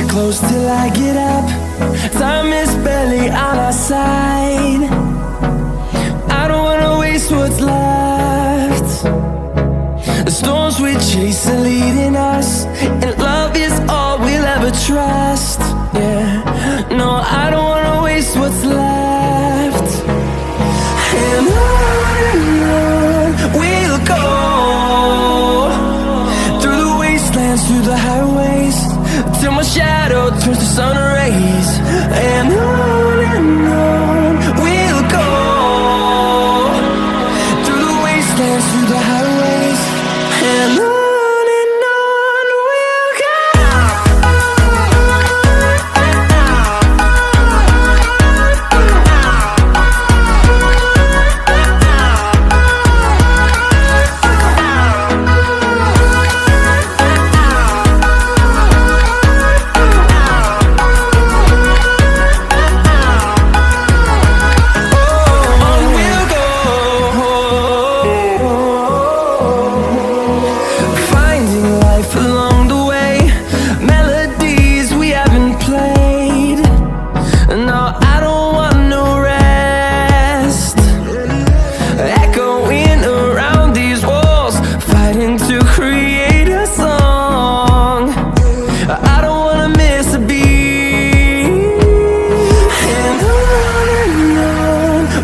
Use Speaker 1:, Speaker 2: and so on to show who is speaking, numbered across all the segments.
Speaker 1: Close till I get up. Time is barely on our side. I don't wanna waste what's left. The storms we chase are leading us, and love is all we'll ever trust. Yeah, no, I don't wanna waste what's left. And on we'll go, through the wastelands, through the highways, till my shadow turns to sun rays. And on we'll go, through the wastelands, through the highways, and on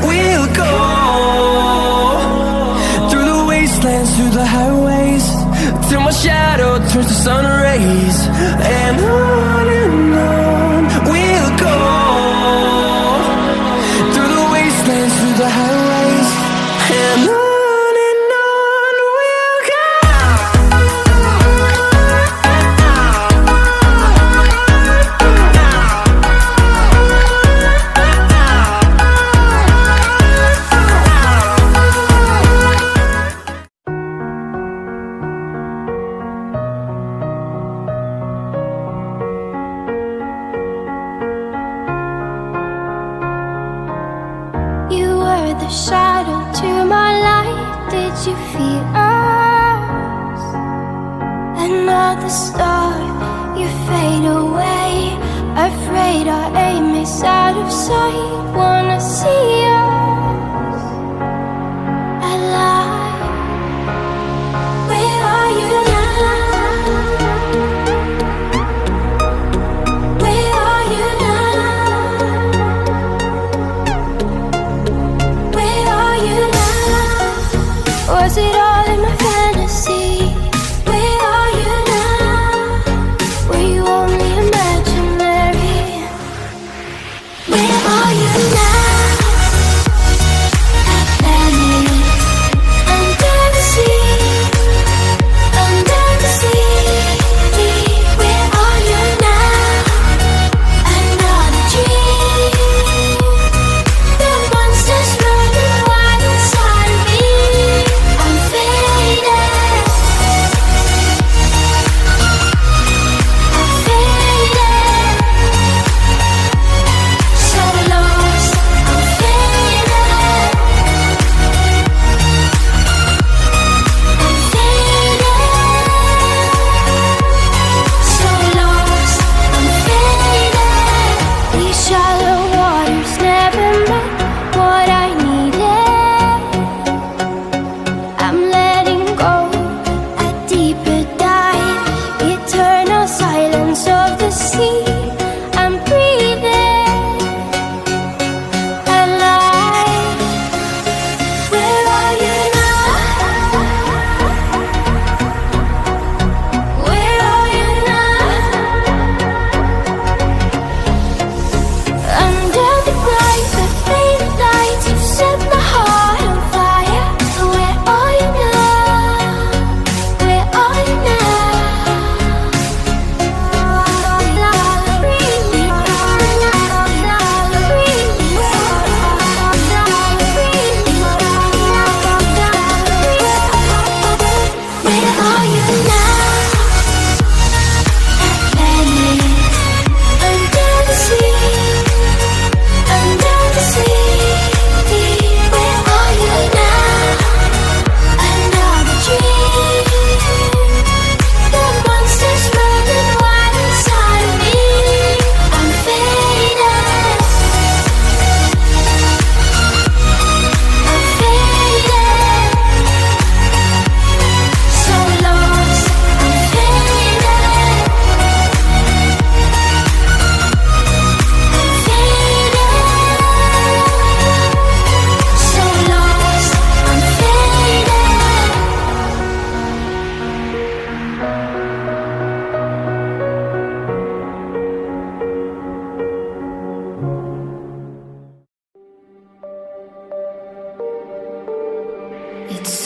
Speaker 1: we'll go. Through the highways, till my shadow turns to sun rays. And on we'll go, through the wastelands, through the highways, and on.
Speaker 2: The shadow to my light, did you feel us? Another star, you fade away. Afraid our aim is out of sight. Wanna see us alive. Where are you now? Where are you now? Was it all in my fantasy? Where are you now? Were you only imaginary? Where are you now? It's